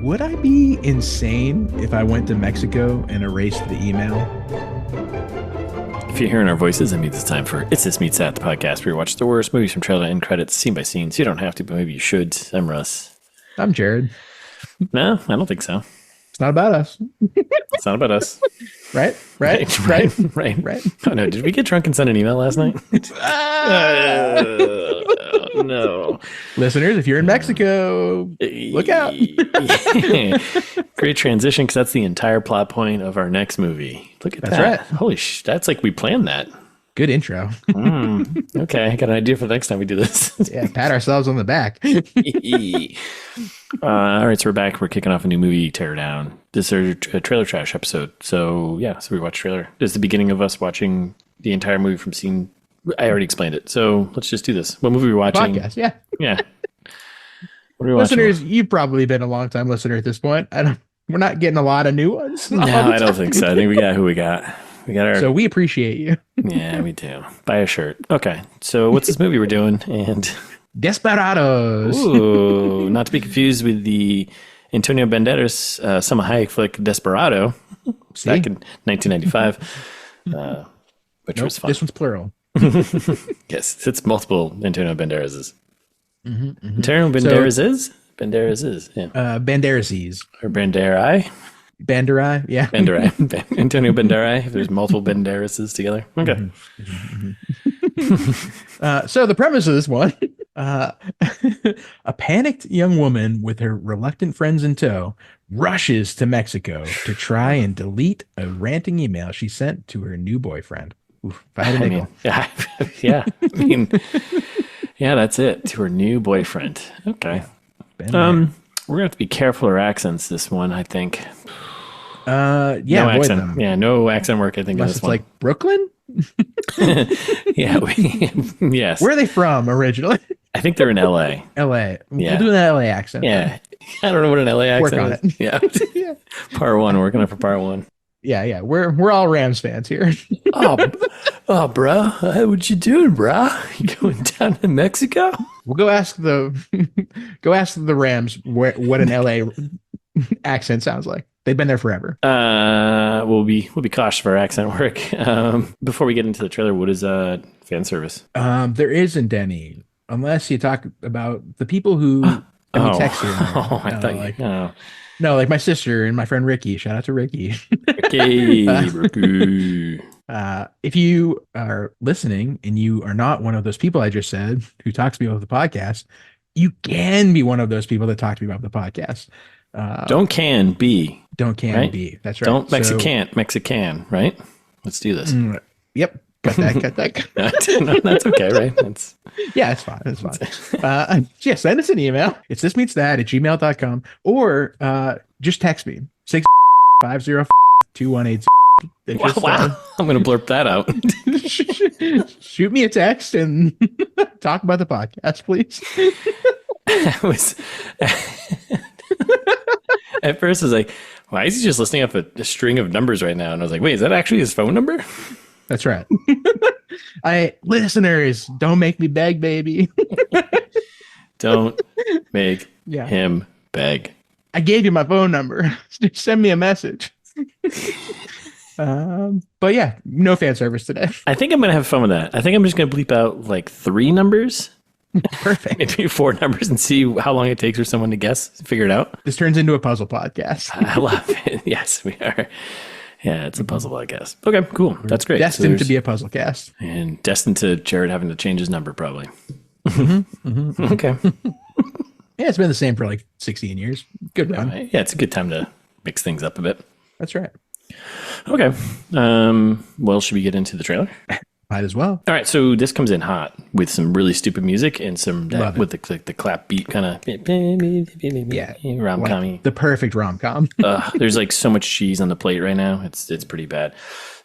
Would I be insane if I went to Mexico and erased the email? If you're hearing our voices, that means it's time for It's This Meets That, the podcast where we watch the worst movies from trailer to end credits, scene by scene. So you don't have to, but maybe you should. I'm Russ. I'm Jared. No, I don't think so. It's not about us. It's not about us. Right? Oh no, did we get drunk and send an email last night? No. Listeners, if you're in Mexico, look out. Great transition, because that's the entire plot point of our next movie. Look at that. That's right. Holy that's like we planned that. Good intro. Okay, I got an idea for the next time we do this. Yeah, pat ourselves on the back. All right, so we're back. We're kicking off a new movie, Tear Down. This is a trailer trash episode. So we watch trailer. This is the beginning of us watching the entire movie from scene. I already explained it. So let's just do this. What movie are we watching? Podcast, yeah. Yeah. What are we watching? Listeners, you've probably been a long time listener at this point. We're not getting a lot of new ones. No, I don't think so. I think we got who we got. We got our. So we appreciate you. Yeah, we do. Buy a shirt. Okay. So what's this movie we're doing? And Desperados. Ooh, not to be confused with the Antonio Banderas Salma Hayek flick Desperado back in 1995, which was fun. This one's plural. Yes, it's multiple Antonio Banderases. Mm-hmm. Antonio Banderas is? Banderas is, yeah. Banderases. Or Banderai? Banderai, yeah. Banderai. Antonio Banderai, if there's multiple Banderases together. Okay. So the premise of this one, a panicked young woman with her reluctant friends in tow rushes to Mexico to try and delete a ranting email she sent to her new boyfriend. Oof, if I had a nickel. Yeah, that's it. To her new boyfriend. Okay. We're going to have to be careful of our accents this one, I think. Yeah, no avoid accent. them. Yeah, no accent work, I think. Unless it's like Brooklyn? Yeah, yes. Where are they from originally? I think they're in LA. LA. Yeah. We'll do an LA accent. Yeah. I don't know what an LA accent Work on is. it. Yeah. Part one, working on for part one. Yeah. We're all Rams fans here. Oh, bro, what you doing, bro? You going down to Mexico? We'll go ask the Rams what an LA accent sounds like. They've been there forever. We'll be cautious of our accent work. Before we get into the trailer, what is fan service? There isn't any, unless you talk about the people who text you. I thought like no, like my sister and my friend Ricky. Shout out to Ricky. Ricky. If you are listening and you are not one of those people I just said who talks to me about the podcast, you can be one of those people that talk to me about the podcast. Don't can be. That's right. Don't Mexican, right? Let's do this. Yep. Cut that. No, that's okay, right? It's fine. It's fine. Send us an email. It's thismeetsthat@gmail.com or just text me 650-218. Wow. I'm going to blurb that out. Shoot me a text and talk about the podcast, please. At first I was like, why is he just listing off a string of numbers right now? And I was like, wait, is that actually his phone number? That's right. Listeners, don't make me beg, baby. Don't make him beg. I gave you my phone number. Just send me a message. But yeah, no fan service today. I think I'm going to have fun with that. I think I'm just going to bleep out like 3 numbers. Perfect. Maybe 4 numbers and see how long it takes for someone to guess, figure it out. This turns into a puzzle podcast. I love it. Yes, we are. Yeah, it's a puzzle, I guess. Okay, cool. That's great. Destined to be a puzzle cast. And destined to Jared having to change his number, probably. Okay. Yeah, it's been the same for like 16 years. Good run. Yeah, it's a good time to mix things up a bit. That's right. Okay. Well, should we get into the trailer? Might as well. All right, so this comes in hot with some really stupid music and some with the clap beat kind of rom-com-y. Like the perfect rom-com. There's like so much cheese on the plate right now. It's pretty bad.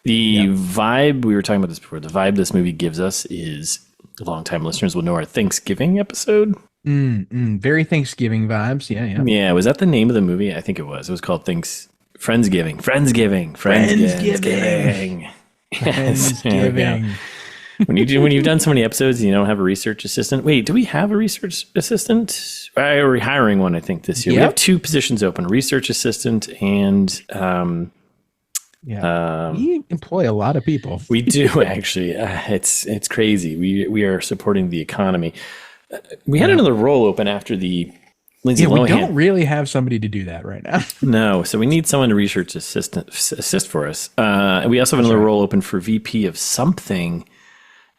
The vibe, we were talking about this before, the vibe this movie gives us is, longtime listeners will know our Thanksgiving episode. Very Thanksgiving vibes. Yeah. Yeah, was that the name of the movie? I think it was. It was called Friendsgiving. Friendsgiving. Yes. when you've done so many episodes and you don't have a research assistant. Wait, do we have a research assistant? We're hiring one, I think, this year. Yep. We have 2 positions open: research assistant and we employ a lot of people. we do actually. It's crazy. We are supporting the economy. We had another role open after the Lindsay Lohan. We don't really have somebody to do that right now. No, so we need someone to research assist for us. And we also have another role open for VP of something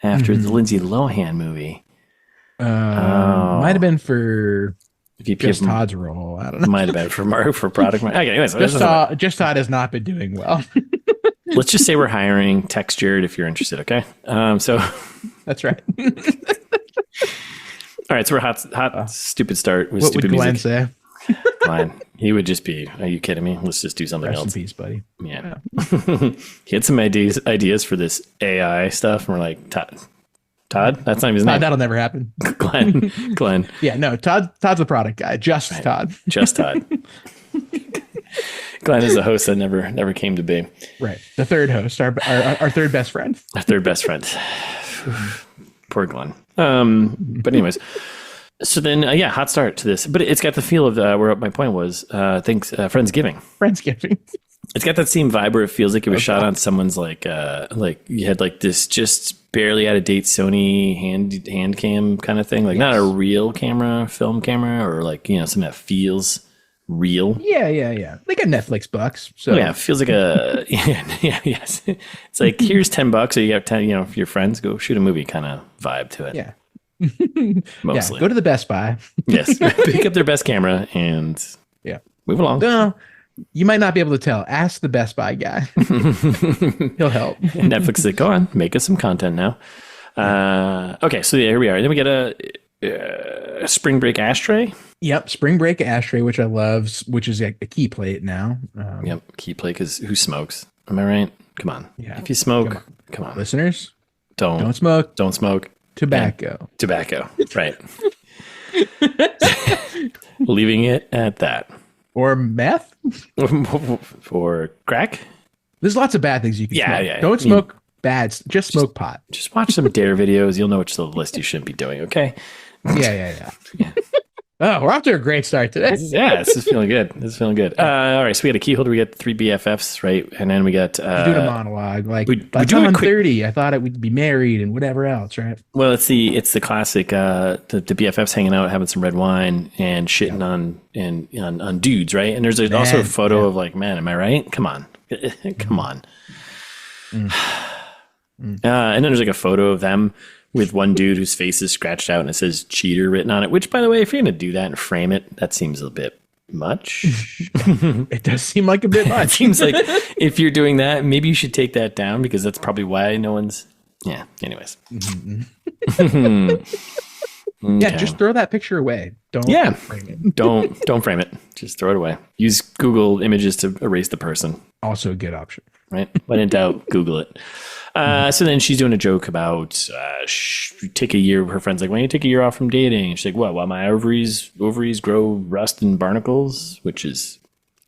after the Lindsay Lohan movie. Might have been for VP just of Todd's role. I don't know. might have been for product. Okay, anyways, Just Todd has not been doing well. let's just say we're hiring. Text Jared if you're interested. Okay, so That's right. all right, so we're hot, stupid start with What stupid would Glenn music. say? Fine, he would just be. Are you kidding me? Let's just do something Rest in else. peace, buddy. Yeah, he had some ideas for this AI stuff, and we're like, Todd, that's not even his name. That'll never happen. Glenn. Yeah, no, Todd's the product guy. Just Todd. Just Todd. Glenn is the host that never came to be. Right. The third host, our third best friend. Our third best friend. Poor Glenn. But anyways, so then, hot start to this. But it's got the feel of where my point was, Friendsgiving. Friendsgiving. It's got that same vibe where it feels like it was shot on someone's like you had like this just barely out of date Sony hand cam kind of thing. Like not a real film camera, or like, something that feels real. Yeah. They got Netflix bucks. So Yeah, it feels like yes. It's like, here's $10, or you have 10, if your friends go shoot a movie kind of vibe to it. Yeah. Mostly. Yeah, go to the Best Buy. Yes. Pick up their best camera and move along. No, you might not be able to tell. Ask the Best Buy guy. He'll help. And Netflix is like, go on, make us some content now. Okay, so here we are. Then we get a spring break ashtray. Yep, spring break ashtray, which I love, which is a key plate now. Yep, key plate, because who smokes? Am I right? Come on. Yeah. If you smoke, come on. Listeners, Don't smoke. Don't smoke. Tobacco. And tobacco. Right. Leaving it at that. Or meth. For crack. There's lots of bad things you can smoke. Yeah. Don't smoke bads. Just smoke pot. Just watch some Dare videos. You'll know which the list you shouldn't be doing, okay? Yeah. Oh, we're off to a great start today. Yeah, this is feeling good. All right, so we got a key holder. We got 3 BFFs, right? And then we got... doing a monologue. Like, we by the time I'm 30, I thought it would be married and whatever else, right? Well, it's the classic, the BFFs hanging out, having some red wine and shitting on dudes, right? And there's also a photo of like, man, am I right? Come on. Come on. And then there's like a photo of them with one dude whose face is scratched out and it says cheater written on it, which, by the way, if you're going to do that and frame it, that seems a bit much. It does seem like a bit much. It seems like if you're doing that, maybe you should take that down, because that's probably why no one's... Yeah, anyways. Okay. Yeah, just throw that picture away. Don't frame it. Don't frame it. Just throw it away. Use Google Images to erase the person. Also a good option. Right? When in doubt, Google it. So then she's doing a joke about take a year. Her friend's like, why don't you take a year off from dating? And she's like, what? While my ovaries grow rust and barnacles? Which is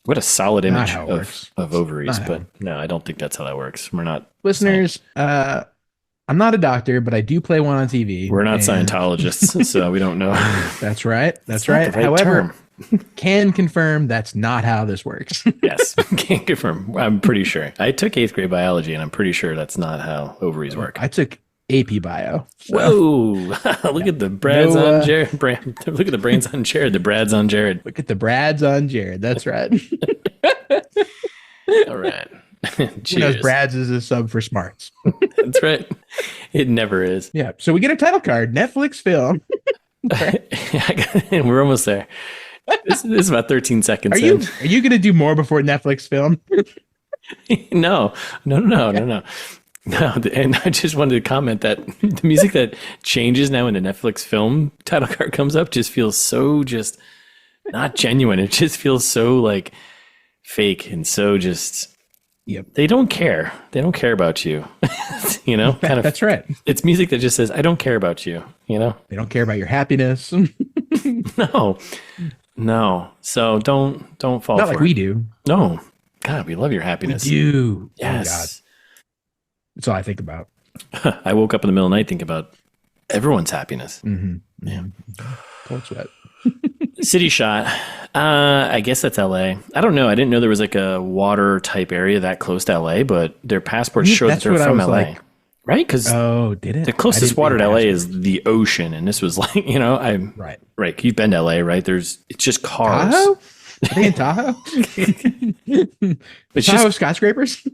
what a solid image of ovaries. But no, I don't think that's how that works. We're not listeners. I'm not a doctor, but I do play one on TV. We're not Scientologists, so we don't know. That's right. That's right. However, can confirm that's not how this works. Yes, can confirm. I'm pretty sure. I took 8th grade biology, and I'm pretty sure that's not how ovaries work. I took AP Bio. So. Whoa! Look at the Brads on Jared. Look at the brains on Jared. The Brads on Jared. Look at the Brads on Jared. That's right. All right. You know, Brads is a sub for smarts. That's right. It never is. Yeah. So we get a title card, Netflix film. We're almost there. This is about 13 seconds. Are you going to do more before Netflix film? No. No. And I just wanted to comment that the music that changes now when the Netflix film title card comes up just feels so just not genuine. It just feels so like fake and so just. Yep. They don't care. They don't care about you. You know, kind of. That's right. It's music that just says, "I don't care about you." You know, they don't care about your happiness. No. So don't fall for it. Not like we do. No. God, we love your happiness. We do. Yes. Oh, God. That's all I think about. I woke up in the middle of the night thinking about everyone's happiness. Yeah. Cold sweat. City shot. I guess that's LA. I don't know. I didn't know there was like a water type area that close to LA, but their passports show that they're from LA. Like, right? Because did it? The closest water to LA is the ocean, and this was like, I'm right. You've been to LA, right? It's just cars. Tahoe? Are they in Tahoe? It's Tahoe just skyscrapers.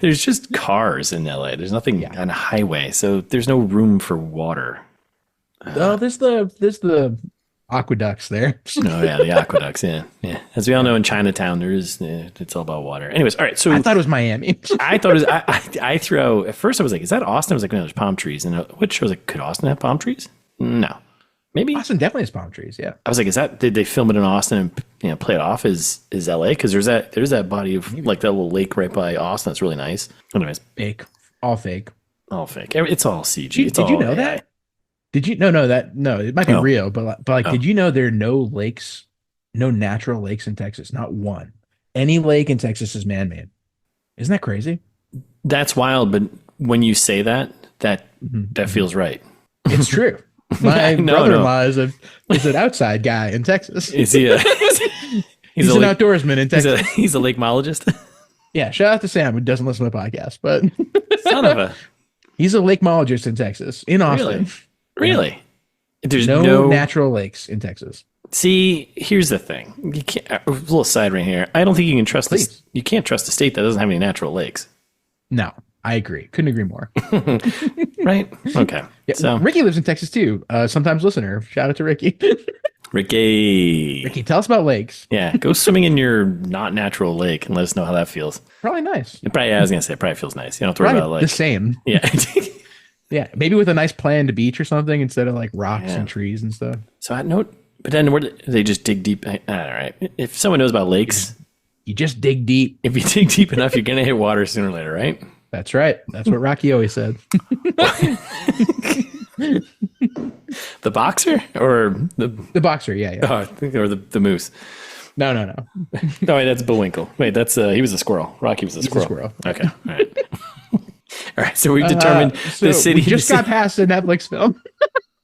there's just cars in LA. There's nothing on a highway, so there's no room for water. There's the aqueducts there. Oh yeah, the aqueducts. Yeah. As we all know, in Chinatown, it's all about water. Anyways, all right. So I thought it was Miami. I thought it was. I threw out at first. I was like, "Is that Austin?" I was like, "No, there's palm trees." And which I was like, "Could Austin have palm trees?" No, maybe Austin definitely has palm trees. Yeah. I was like, "Is that? Did they film it in Austin and play it off as LA?" Because there's that body of like that little lake right by Austin. That's really nice. Anyways, fake, all fake. It's all CG. Did you know that? Did you? No, it might be real, but did you know there are no natural lakes in Texas? Not one. Any lake in Texas is man-made. Isn't that crazy? That's wild. But when you say that feels right. It's true. My brother-in-law is an outside guy in Texas. Is he? He's an outdoorsman in Texas. He's a lakeologist. Yeah, shout out to Sam who doesn't listen to the podcast, but son of a. He's a lakeologist in Texas, in Austin. Really? There's no natural lakes in Texas. See, here's the thing. You can't. A little side right here. I don't think you can trust this. You can't trust a state that doesn't have any natural lakes. No, I agree. Couldn't agree more. Right? Okay. Yeah, so Ricky lives in Texas too. Sometimes listener. Shout out to Ricky. Ricky, tell us about lakes. Yeah, go swimming in your not natural lake and let us know how that feels. Probably nice. I was gonna say it probably feels nice. You don't have to worry about like the same. Yeah. Yeah, maybe with a nice planned beach or something instead of like rocks and trees and stuff. So I know, but then where they just dig deep. All right, if someone knows about lakes, you just dig deep. If you dig deep enough, you're gonna hit water sooner or later, right? That's right. That's what Rocky always said. The boxer or the boxer? Yeah. Oh, I think, or the moose. No. Oh, wait, that's Bullwinkle. Wait, that's he was a squirrel. Rocky was a squirrel. Okay, all right. All right, so we've determined the city. We just got past a Netflix film.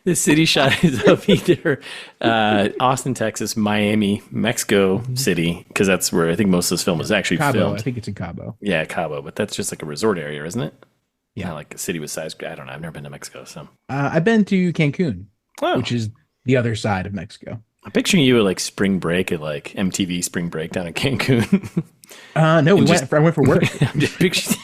The city shot is of either Austin, Texas, Miami, Mexico City, because that's where I think most of this film was actually filmed. I think it's in Cabo. Yeah, Cabo, but that's just like a resort area, isn't it? Yeah, not like a city with size. I don't know. I've never been to Mexico, so I've been to Cancun, which is the other side of Mexico. I'm picturing you at like spring break at like MTV Spring Break down in Cancun. No, I went for work. I'm just picturing.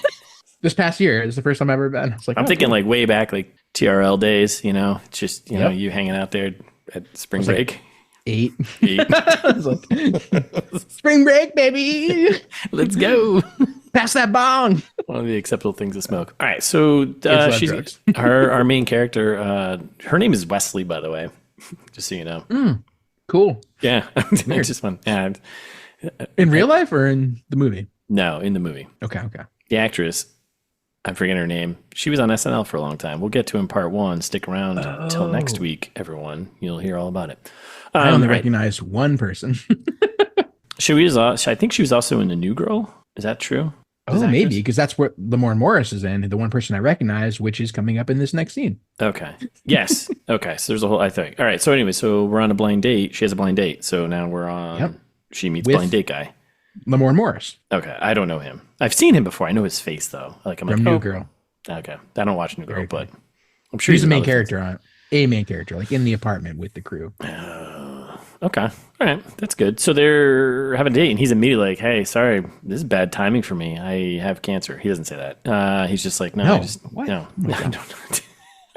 This past year is the first time I've ever been. I'm thinking like way back, like TRL days, it's just, you know, you hanging out there at spring break. Like 8. I was like, spring break, baby. Let's go. Pass that bong. One of the acceptable things to smoke. All right. So she's our main character. Her name is Wesley, by the way, just so you know. Cool. Yeah. Just fun. Yeah. In real life or in the movie? No, in the movie. Okay. The actress, I'm forgetting her name. She was on SNL for a long time. We'll get to in part 1. Stick around until next week, everyone. You'll hear all about it. I only recognize one person. I think she was also in The New Girl. Is that true? Maybe, because that's what Lamorne Morris is in. The one person I recognize, which is coming up in this next scene. Okay. Yes. Okay. So there's a whole, I think. All right. So anyway, we're on a blind date. She has a blind date. So now we're on, she meets blind date guy. Lamorne Morris. Okay. I don't know him. I've seen him before. I know his face though. From New Girl. Okay. I don't watch New Girl, but I'm sure he's a main character like in the apartment with the crew. Okay. All right. That's good. So they're having a date and he's immediately like, hey, sorry, this is bad timing for me. I have cancer. He doesn't say that. He's just like, no. I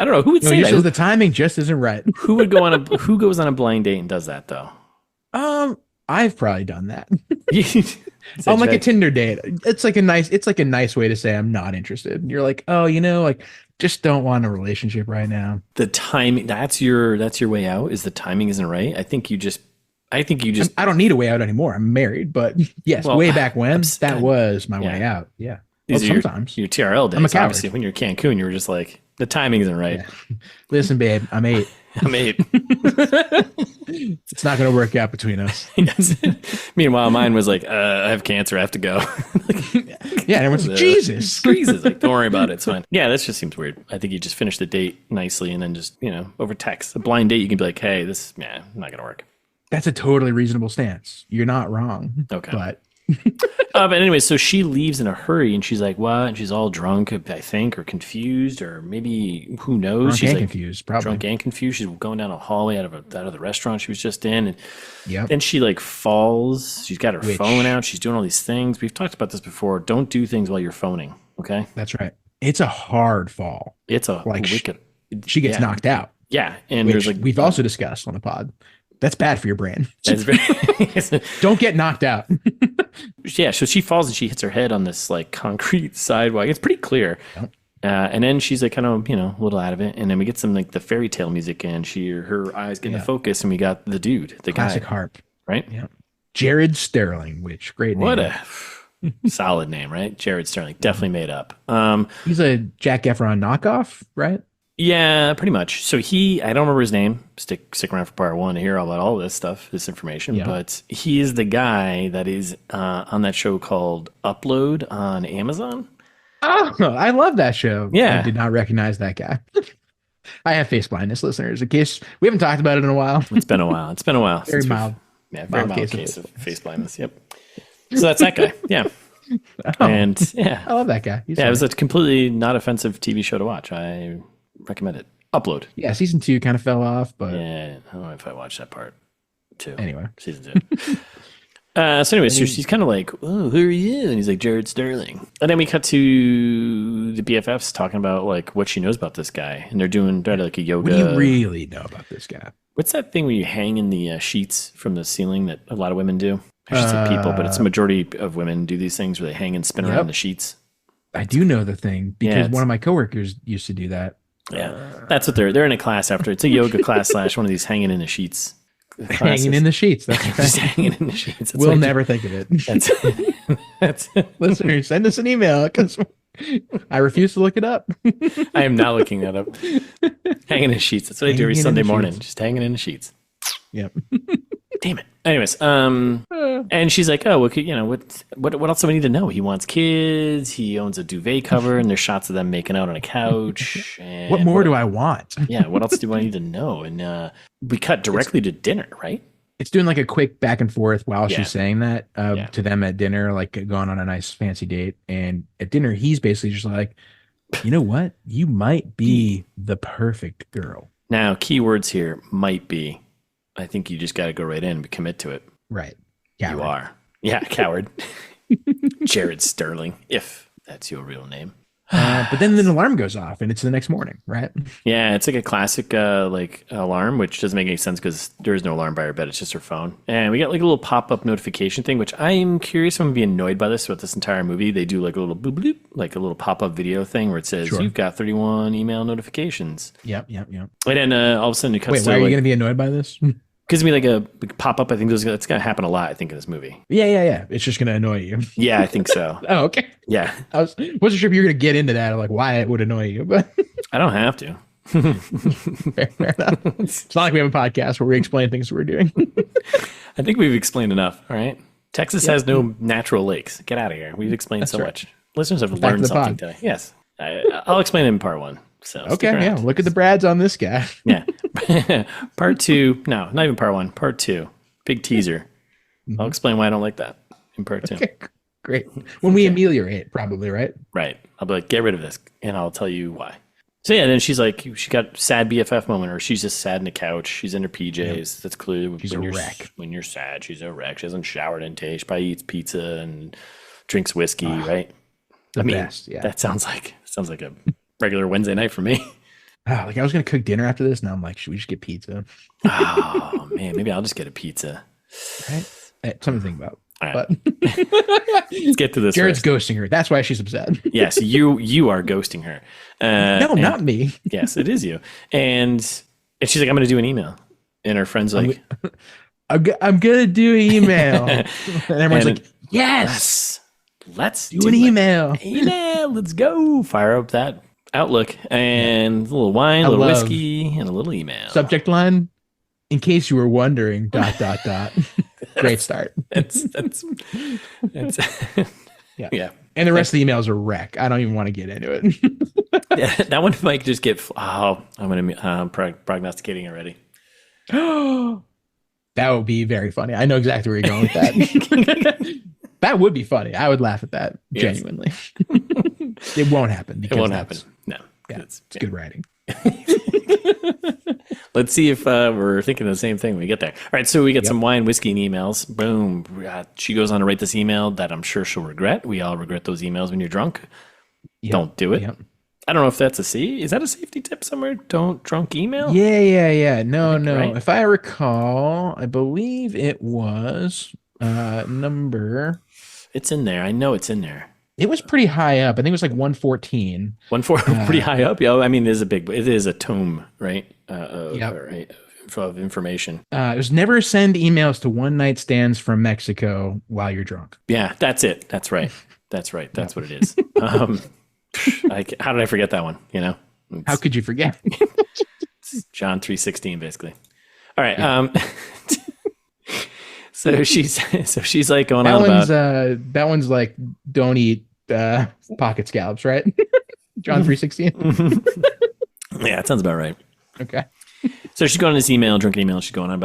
don't know. Who would say that? Says the timing just isn't right. Who goes on a blind date and does that though? I've probably done that. On like a Tinder date. It's like a nice way to say I'm not interested. And you're like, just don't want a relationship right now. The timing, that's your way out, is the timing isn't right. I think you just I don't need a way out anymore. I'm married, but yes, way back when that was my way out. Yeah. Sometimes your TRL days. Obviously when you're in Cancun, you were just like, the timing isn't right. Yeah. Listen, babe, I'm 8. I'm 8. It's not going to work out between us. Yes. Meanwhile, mine was like, I have cancer. I have to go. Yeah, and everyone's like, Jesus. Jesus. Like, don't worry about it. It's fine. Yeah, that just seems weird. I think you just finish the date nicely and then just, over text. A blind date, you can be like, hey, this, not going to work. That's a totally reasonable stance. You're not wrong. Okay. But but anyway, so she leaves in a hurry and she's like, what? And she's all drunk, I think, or confused, or maybe who knows? drunk She's and like, confused, probably. drunk and confused. She's going down a hallway out of the restaurant she was just in. And Yep. then she like falls. She's got her phone out. She's doing all these things. We've talked about this before. Don't do things while you're phoning. Okay. That's right. It's a hard fall. It's a Like wicked. She gets knocked out. Yeah. And Which there's like, we've also discussed on the pod. That's bad for your brain. that's very, Don't get knocked out. yeah. So she falls and she hits her head on this like concrete sidewalk. It's pretty clear. Yep. And then she's like kind of, a little out of it. And then we get some like the fairy tale music and her eyes get into focus and we got the dude, the Classic guy. harp. Right? Yeah. Jared Sterling, which great name. What a solid name, right? Jared Sterling. Definitely made up. He's a Jack Efron knockoff, right? Yeah, pretty much. So I don't remember his name. Stick around for part 1 to hear about all this stuff, this information. Yeah. But he is the guy that is on that show called Upload on Amazon. Oh, I love that show. Yeah. I did not recognize that guy. I have face blindness, listeners. In case we haven't talked about it in a while. It's been a while. Very mild. Yeah, very mild case case of face blindness. Yep. So that's that guy. Yeah. Oh, And yeah. I love that guy. He's Yeah, it was funny. a completely not offensive TV show to watch. I recommend it. Upload. Yeah, season 2 kind of fell off, but Yeah, I don't know if I watched that part 2. anyway. Season 2. So anyway, so she's kind of like, oh, who are you? And he's like, Jared Sterling. And then we cut to the BFFs talking about like what she knows about this guy. And they're like a yoga. What do you really know about this guy? What's that thing where you hang in the sheets from the ceiling that a lot of women do? I should say people, but it's a majority of women do these things where they hang and spin around the sheets. I do know the thing because Yeah, one of my coworkers used to do that. Yeah, that's what they're in a class after. It's a yoga class / one of these hanging in the sheets. Classes. Hanging in the sheets. That's Just right. hanging in the sheets. That's We'll what I never think of it. do. That's Listeners, send us an email because I refuse to look it up. I am not looking that up. Hanging in the sheets. That's what I do every Hanging in Sunday the morning. sheets. Just hanging in the sheets. Yep. Damn it. Anyways, and she's like, oh, what else do we need to know? He wants kids. He owns a duvet cover, and there's shots of them making out on a couch. And What more do I want? Yeah, what else do I need to know? And we cut directly to dinner, right? It's doing like a quick back and forth while Yeah. she's saying that to them at dinner, like going on a nice fancy date. And at dinner, he's basically just like, you know what? You might be the perfect girl. Now, keywords here might be. I think you just got to go right in and commit to it. Right. Yeah. You are. Yeah, coward. Jared Sterling, if that's your real name. But then the alarm goes off and it's the next morning, right? Yeah, it's like a classic like alarm, which doesn't make any sense because there is no alarm by her bed. It's just her phone. And we got like a little pop-up notification thing, which I'm curious if I'm going to be annoyed by this throughout this entire movie. They do like a little boop bloop, like a little pop-up video thing where it says, Sure. you've got 31 email notifications. Yep. And then all of a sudden it cuts Wait, to why are you like, going to be annoyed by this? gives me like a pop-up. I think that's going to happen a lot, I think, in this movie. Yeah. It's just going to annoy you. Yeah, I think so. Oh, okay. Yeah. I wasn't sure if you were going to get into that or like why it would annoy you, but I don't have to. fair enough. It's not like we have a podcast where we explain things we're doing. I think we've explained enough. All right. Texas has no natural lakes. Get out of here. We've explained so right. much. Listeners have Back to learned the something pod. today. Yes. I'll explain it in part 1. So stick Okay, yeah. around. Look at the Brads on this guy. Yeah. Part 2. No, not even part 1. Part 2. Big teaser. I'll explain why I don't like that in part 2. Okay, great. When we ameliorate, probably, right? Right. I'll be like, get rid of this, and I'll tell you why. So yeah, then she's like, she got sad BFF moment, or she's just sad in the couch. She's in her PJs. Yep. That's clear. She's a wreck. When you're sad, she's a wreck. She hasn't showered in days. She probably eats pizza and drinks whiskey, right? The best, yeah. That sounds like a regular Wednesday night for me. Oh, like I was going to cook dinner after this. Now I'm like, should we just get pizza? Oh man, maybe I'll just get a pizza. Right? Something to think about. All right. But Let's get to this. Jared's first. ghosting her. That's why she's upset. Yes, you are ghosting her. No, not me. Yes, it is you. And she's like, I'm going to do an email. And her friend's like, I'm going to do an email. And everyone's like, yes, let's do an email. Email. Let's go. Fire up that Outlook and a little wine, a I little love whiskey, and a little email. subject line, in case you were wondering, ... Great start. That's Yeah. yeah. And the rest of the emails are wreck. I don't even want to get into it. Yeah, that one might just get. Oh, I'm gonna prognosticating already. That would be very funny. I know exactly where you're going with that. That would be funny. I would laugh at that genuinely. It won't happen. It won't happen. No, yeah, it's good writing. Let's see if we're thinking the same thing when we get there. All right, so we get some wine, whiskey, and emails. Boom. She goes on to write this email that I'm sure she'll regret. We all regret those emails when you're drunk. Yep. Don't do it. Yep. I don't know if that's is that a safety tip somewhere? Don't drunk email? Yeah. No. Right? If I recall, I believe it was number. It's in there. I know it's in there. It was pretty high up. I think it was like 114. Pretty high up. Yeah, I mean, it is a tome, right? Right, of information. It was never send emails to one night stands from Mexico while you're drunk. Yeah, that's it. That's right. That's right. That's what it is. How did I forget that one? You know, how could you forget? John 3:16, basically. All right. Yeah. So she's like going on about that one's like don't eat pocket scallops, right? John 3:16. Yeah, that sounds about right. Okay. So she's going on this email, drunken email. She's going on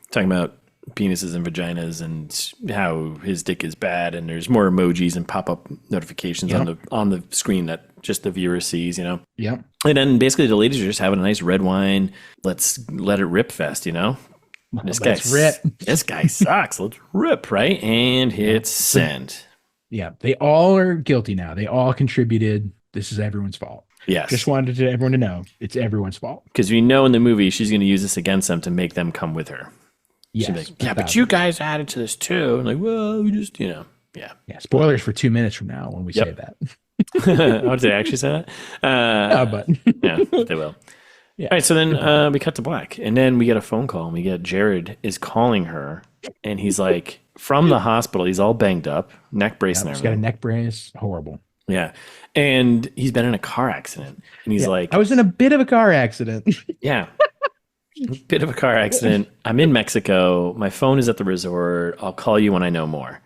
talking about penises and vaginas and how his dick is bad, and there's more emojis and pop-up notifications on the screen that just the viewer sees, you know. Yeah. And then basically the ladies are just having a nice red wine. Let's let it rip fest, you know. This guy sucks. Let's rip, right? And hit send. Yeah, they all are guilty now. They all contributed. This is everyone's fault. Yes. Just wanted everyone to know it's everyone's fault. Because we know in the movie she's going to use this against them to make them come with her. Yes. Like, yeah, but you guys added to this too. And like, well, we just, Yeah. Yeah. Spoilers for 2 minutes from now when we say that. Oh, did they actually say that? But yeah, they will. Yeah. All right, so then we cut to black, and then we get a phone call, and we get Jared is calling her, and he's like, from the hospital, he's all banged up, neck brace and everything. He's got a neck brace. Horrible. Yeah. And he's been in a car accident, and he's like... I was in a bit of a car accident. Yeah. Bit of a car accident. I'm in Mexico. My phone is at the resort. I'll call you when I know more.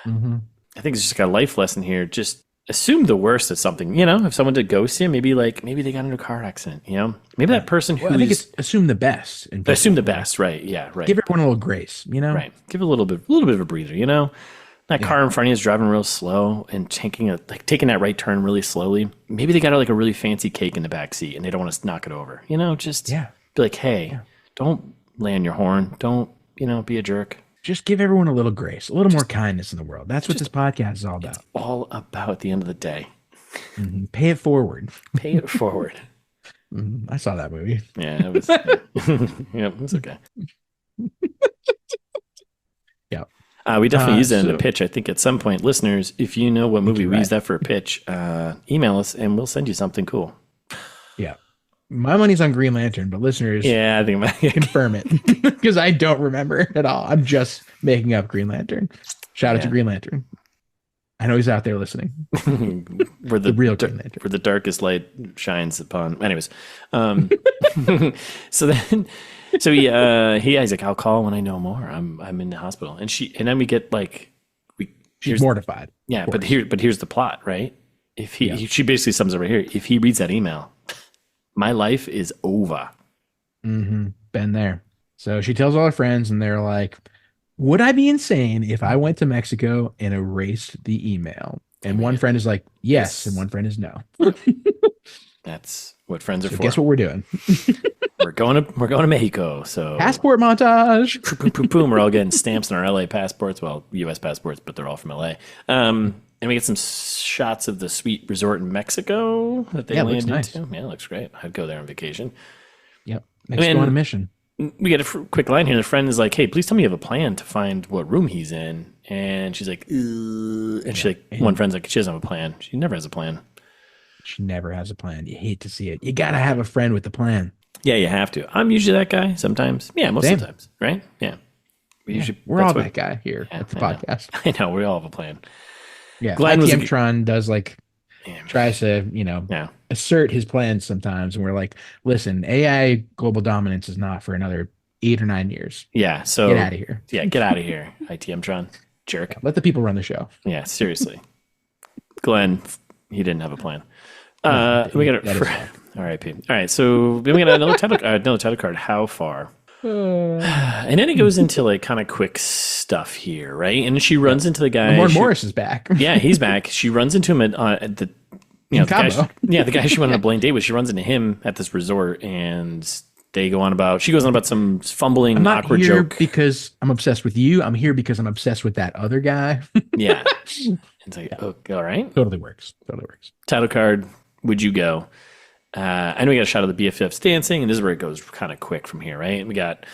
Mm-hmm. I think it's just got a life lesson here. Just assume the worst of something. You know, if someone did ghost you, maybe they got into a car accident, you know? Maybe that person who's... I think it's assume the best. Assume the best, right. Yeah, right. Give everyone a little grace, you know? Right. Give a little bit of a breather, you know? That car in front of you is driving real slow and taking that right turn really slowly. Maybe they got like a really fancy cake in the back seat and they don't want to knock it over. You know, just be like, hey, don't lay on your horn. Don't, be a jerk. Just give everyone a little grace, a little more kindness in the world. That's what this podcast is all about. It's all about at the end of the day. Mm-hmm. Pay it forward. Pay it forward. Mm-hmm. I saw that movie. Yeah, it was. Yeah, it was okay. We definitely use that in the pitch. I think at some point, listeners, if you know what movie we use that for a pitch, email us and we'll send you something cool. Yeah. My money's on Green Lantern, but listeners, I think confirm it because I don't remember at all. I'm just making up Green Lantern. Shout out to Green Lantern. I know he's out there listening. Where the real Green Lantern. Where the darkest light shines upon. Anyways, so he's like, I'll call when I know more. I'm in the hospital, and then we get she's mortified. Yeah, but here's the plot, right? She basically sums it right here. If he reads that email, my life is over. Mm-hmm. Been there. So she tells all her friends, and they're like, would I be insane if I went to Mexico and erased the email? And one friend is like, yes, and one friend is no. That's what friends are for. Guess what we're doing? We're going to Mexico. So passport montage. Boom. We're all getting stamps on our LA passports. Well, US passports, but they're all from LA. And we get some shots of the sweet resort in Mexico that they landed into. Yeah, it looks great. I'd go there on vacation. Yep. Mexico on a mission. We get a quick line here. The friend is like, hey, please tell me you have a plan to find what room he's in. And she's like, and she's like, one friend's like, she doesn't have a plan. She never has a plan. She never has a plan. You hate to see it. You got to have a friend with a plan. Yeah, you have to. I'm usually that guy sometimes. Yeah, most of the times, right? Yeah. We're all that guy here at the podcast. I know. We all have a plan. Yeah. ITMT does tries to, assert his plans sometimes, and we're like, listen, AI global dominance is not for another 8 or 9 years. Yeah. So Get out of here. Yeah, get out of here, ITM Tron. Jerk. Let the people run the show. Yeah, seriously. Glenn, he didn't have a plan. We got it. R.I.P. All right, so then we got another title card. How far? And then it goes into like kind of quick stuff here, right? And she runs into the guy. Lamorne Morris is back. Yeah, he's back. She runs into him at the, the guy she went on a blind date with. She runs into him at this resort, and she goes on about some fumbling, I'm not awkward here joke because I'm obsessed with you. I'm here because I'm obsessed with that other guy. Yeah, it's like, all right, totally works. Title card. Would you go? I know we got a shot of the BFFs dancing, and this is where it goes kind of quick from here, right? We got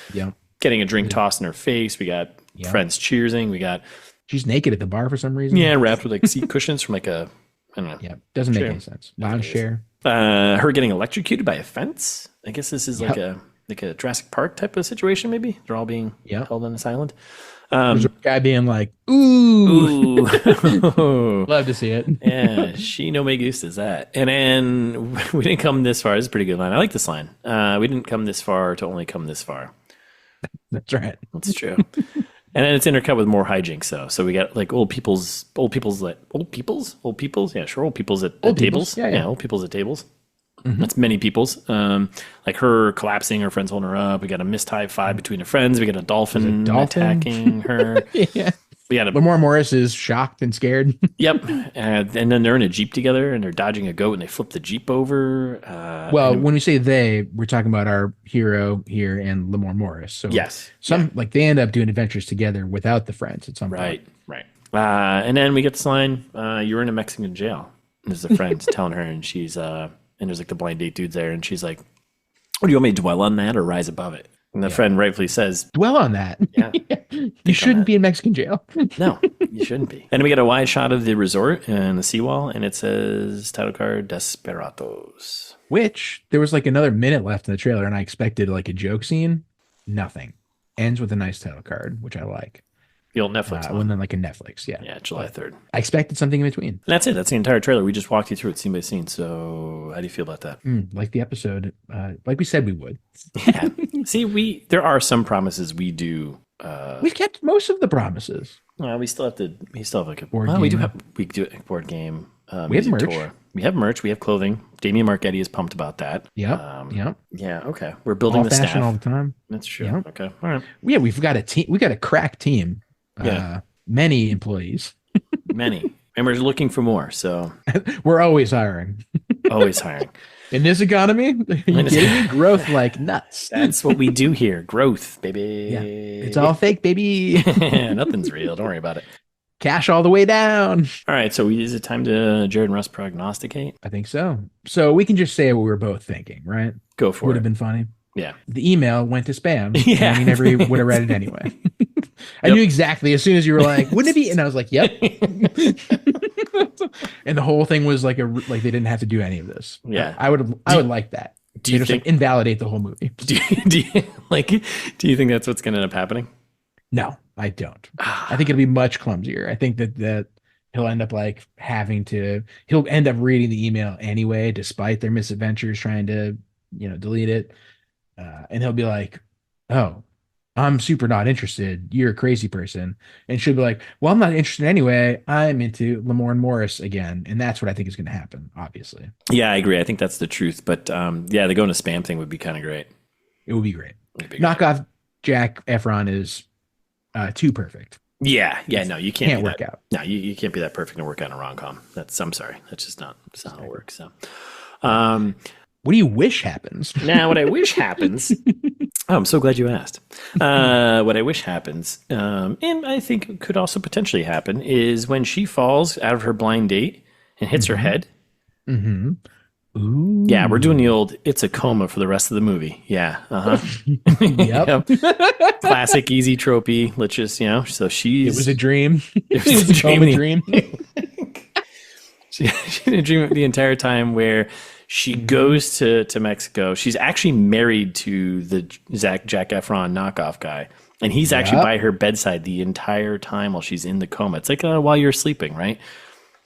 getting a drink tossed in her face. We got friends cheersing. We got she's naked at the bar for some reason. Yeah, wrapped with like seat cushions from like a, I don't know. Yeah, doesn't make any sense. Lounge chair. Her getting electrocuted by a fence. I guess this is like a Jurassic Park type of situation. Maybe they're all being held on this island. There's a guy being like, ooh. Love to see it. Yeah, she no me gustas that. And then we didn't come this far. This is a pretty good line. I like this line. We didn't come this far to only come this far. That's right. That's true. And then it's intercut with more hijinks though. So we got like old people's yeah, sure, old people's at tables. Yeah, old people's at tables. Mm-hmm. That's many people's. Like her collapsing, her friends holding her up. We got a missed high five between her friends. We got a dolphin attacking her. Yeah. We got Lamorne Morris is shocked and scared. Yep. And then they're in a Jeep together and they're dodging a goat and they flip the Jeep over. When we say they, we're talking about our hero here and Lamorne Morris. So like they end up doing adventures together without the friends at some point. Right. And then we get this line, you're in a Mexican jail. And there's a friend telling her, and she's and there's like the blind date dudes there, and she's like, "What do you want me to dwell on that or rise above it?" And the friend rightfully says, "Dwell on that." Yeah, you shouldn't be in Mexican jail. No, you shouldn't be. And we get a wide shot of the resort and the seawall, and it says title card Desperados. Which there was like another minute left in the trailer, and I expected like a joke scene. Nothing. Ends with a nice title card, which I like. The old Netflix one. And then like a Netflix, Yeah, July 3rd. I expected something in between. And that's it. That's the entire trailer. We just walked you through it scene by scene. So how do you feel about that? Like the episode, like we said we would. Yeah. See, there are some promises we do. We've kept most of the promises. Well, we still have like a board game. We do a board game. We have merch. Tour. We have merch. We have clothing. Damian Marchetti is pumped about that. Yeah. Yeah. Okay. We're building the staff all the time. That's true. Yep. Okay. All right. Yeah, we've got a team. We got a crack team. Many employees. Many. And we're looking for more. So we're always hiring. Always hiring. In this economy, you getting growth like nuts. That's what we do here. Growth, baby. Yeah. It's all fake, baby. Nothing's real. Don't worry about it. Cash all the way down. All right. So is it time to Jared and Russ prognosticate? I think so. So we can just say what we were both thinking, right? Go for it. Would have been funny. Yeah. The email went to spam. Yeah. And we never would have read it anyway. I knew exactly as soon as you were like, wouldn't it be? And I was like, yep. And the whole thing was like they didn't have to do any of this. Yeah. I would like that. Do you just think like invalidate the whole movie? Do you think that's what's going to end up happening? No, I don't. I think it'll be much clumsier. I think that he'll end up like he'll end up reading the email anyway, despite their misadventures trying to, delete it. And he'll be like, oh, I'm super not interested. You're a crazy person. And she'll be like, well, I'm not interested anyway. I'm into Lamorne Morris again. And that's what I think is going to happen, obviously. Yeah, I agree. I think that's the truth. But the going to spam thing would be kind of great. It would be great. Knockoff Jack Efron is too perfect. Yeah. No, you can't work out. No, you can't be that perfect and work out in a rom-com. I'm sorry. That's just not how it works. So, what do you wish happens? Now, what I wish happens. Oh, I'm so glad you asked. What I wish happens, and I think could also potentially happen, is when she falls out of her blind date and hits her head. Mm-hmm. Ooh. Yeah, we're doing the old "it's a coma" for the rest of the movie. Yeah. Yep. Classic, easy tropey. Let's just, so she's. It was a dream. It was a dream. She had a dream the entire time where she goes to Mexico. She's actually married to the Jack Efron knockoff guy. And he's actually by her bedside the entire time while she's in the coma. It's like while you're sleeping, right?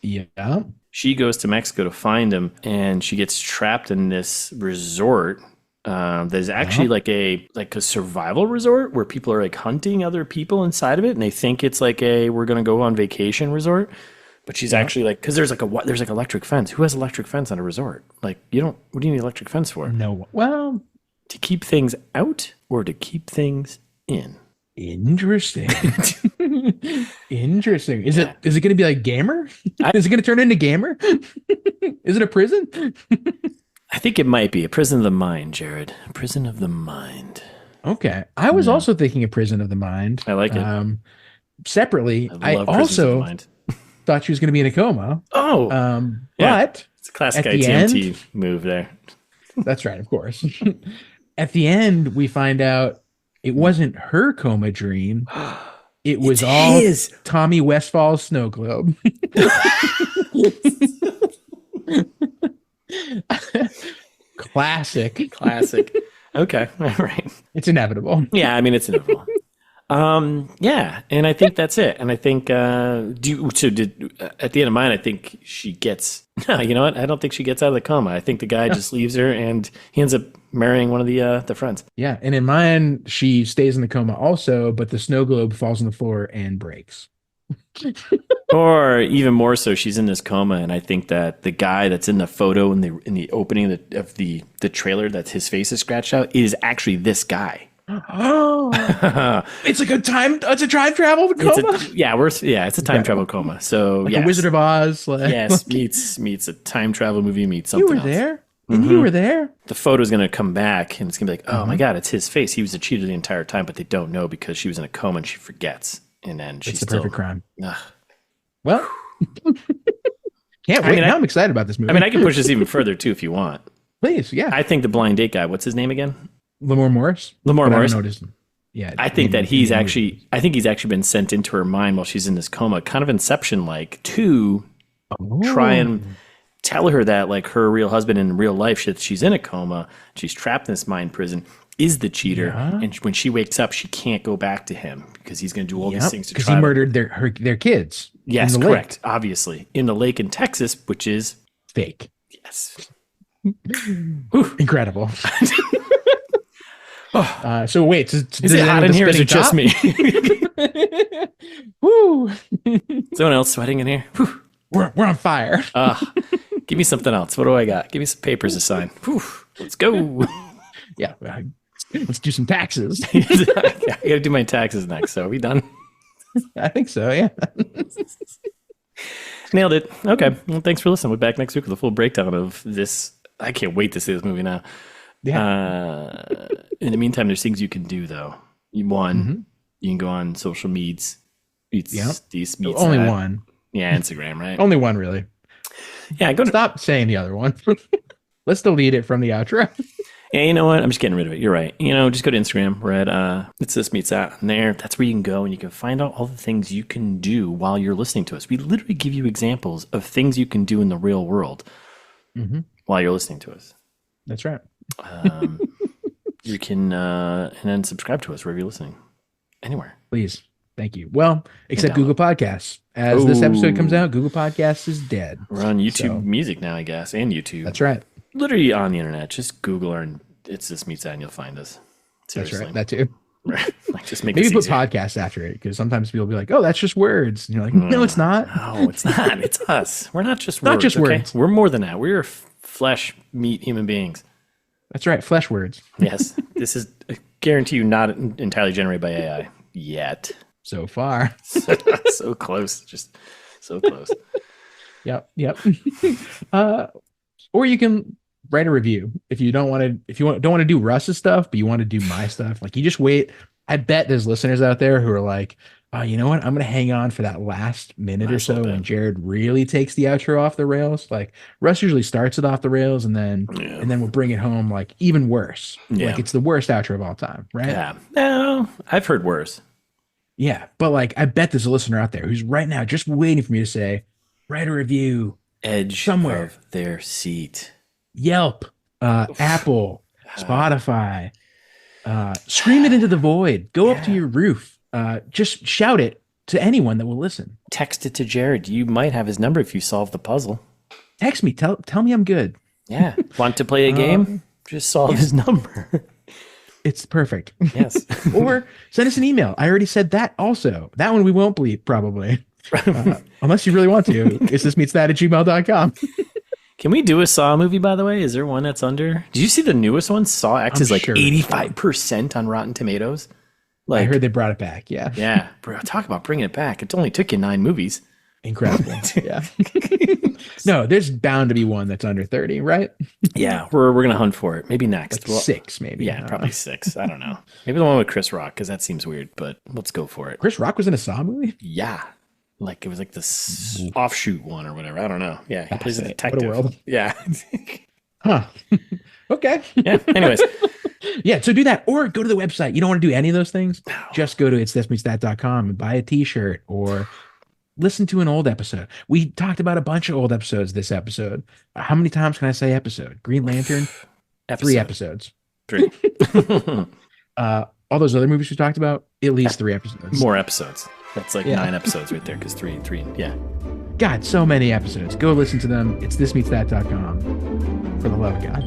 Yeah. She goes to Mexico to find him, and she gets trapped in this resort. There's actually like a survival resort where people are like hunting other people inside of it, and they think it's like we're gonna go on vacation resort. But she's actually like, because there's like electric fence. Who has electric fence on a resort? Like what do you need electric fence for? No. Well, to keep things out or to keep things in? Interesting. Interesting. Is it going to be like Gamer? Is it going to turn into Gamer? Is it a prison? I think it might be a prison of the mind, Jared. A prison of the mind. Okay. I was also thinking a prison of the mind. I like it. Separately, I also thought she was going to be in a coma. Oh. But it's a classic ITMT move there. That's right, of course. At the end, we find out it wasn't her coma dream. It was all Tommy Westfall's snow globe. Classic. Okay. All right. It's inevitable. Yeah, I mean, it's inevitable. Yeah, and I think that's it. And I think at the end of mine, I think she gets. No, you know what? I don't think she gets out of the coma. I think the guy just leaves her, and he ends up marrying one of the friends. Yeah, and in mine, she stays in the coma also, but the snow globe falls on the floor and breaks. Or even more so, she's in this coma, and I think that the guy that's in the photo in the opening of the trailer, that his face is scratched out, is actually this guy. Oh, it's like a time travel coma. It's a time travel coma. So like a Wizard of Oz. Meets a time travel movie meets something. You were there. And you were there. The photo's going to come back, and it's going to be like, oh my God, it's his face. He was a cheater the entire time, but they don't know because she was in a coma and she forgets. And then she's the perfect crime. Ugh. Well, can't wait. Now I'm excited about this movie. I mean, I can push this even further too if you want. Please, yeah. I think the blind date guy. What's his name again? Lamorne Morris. Yeah, I think that he's actually been sent into her mind while she's in this coma, kind of Inception-like, to try and tell her that like her real husband in real life, she's in a coma, she's trapped in this mind prison, is the cheater, and when she wakes up, she can't go back to him because he's going to do all these things to try. Because he murdered their kids. Yes, correct. Lake. Obviously, in the lake in Texas, which is fake. Yes, incredible. So wait, is it hot in here? Or is it just me? Woo! Someone else sweating in here? Whew. We're on fire. Give me something else. What do I got? Give me some papers to sign. Whew. Let's go. Yeah, let's do some taxes. I got to do my taxes next. So are we done? I think so. Yeah. Nailed it. Okay. Well, thanks for listening. We'll be back next week with a full breakdown of this. I can't wait to see this movie now. Yeah. In the meantime, there's things you can do though. You can go on social medias. Only one. Yeah, Instagram, right? Only one, really. Yeah, stop saying the other one. Let's delete it from the outro. Yeah, you know what? I'm just getting rid of it. You're right. Just go to Instagram. We're at It's This Meets That. And there, that's where you can go and you can find out all the things you can do while you're listening to us. We literally give you examples of things you can do in the real world while you're listening to us. That's right. You can and then subscribe to us wherever you're listening. Anywhere. Please. Thank you. Well, except Google Podcasts. As this episode comes out, Google Podcasts is dead. We're on YouTube Music now, I guess, and YouTube. That's right. Literally on the internet. Just Google and It's This Meets That and you'll find us. Seriously. That's right. That too. Right. Like just make maybe put podcast after it because sometimes people will be like, "Oh, that's just words." And you're like, "No, it's not. No, it's not. It's us. We're not just words. Not just words. We're more than that. We're flesh, meat, human beings." That's right. Flesh words. Yes. This is, I guarantee you, not entirely generated by AI yet. So far. So close. Just so close. Yep. Or you can write a review if you don't want to. Don't want to do Russ's stuff, but you want to do my stuff. Like you just wait. I bet there's listeners out there who are like, "Oh, you know what? I'm going to hang on for that last minute or so when Jared really takes the outro off the rails." Like Russ usually starts it off the rails, and then we'll bring it home like even worse. Yeah. Like it's the worst outro of all time, right? Yeah. No, I've heard worse. Yeah, but like I bet there's a listener out there who's right now just waiting for me to say, "Write a review." Edge somewhere of their seat. Yelp, Apple, Spotify. Scream it into the void. Go up to your roof. Just shout it to anyone that will listen. Text it to Jared. You might have his number if you solve the puzzle. Text me. Tell me I'm good. Yeah. Want to play a game? Just solve his number. It's perfect. Yes. Or send us an email. I already said that also. That one we won't bleep, probably. Unless you really want to. It's thismeetsthat@gmail.com. Can we do a Saw movie, by the way? Is there one that's under? Did you see the newest one? Saw X is like sure. 85% on Rotten Tomatoes. Like, I heard they brought it back. Yeah. Yeah. Bro, talk about bringing it back. It only took you 9 movies. Incredible. Yeah. No, there's bound to be one that's under 30, right? Yeah, we're gonna hunt for it. Maybe next. Like 6, maybe. Yeah, probably 6. I don't know. Maybe the one with Chris Rock, because that seems weird, but let's go for it. Chris Rock was in a Saw movie? Yeah. Like it was like this offshoot one or whatever. I don't know. Yeah, he plays a detective. What a world. Yeah. Huh. Okay. Yeah. Anyways. Yeah, so do that. Or go to the website. You don't want to do any of those things? No. Just go to itsthismeetsthat.com and buy a t-shirt or listen to an old episode. We talked about a bunch of old episodes this episode. How many times can I say episode? Green Lantern? 3 episodes. 3. All those other movies we talked about, at least 3 episodes. More episodes. That's like 9 episodes right there, because 3, yeah. God, so many episodes. Go listen to them. It's thismeetsthat.com. For the love of God.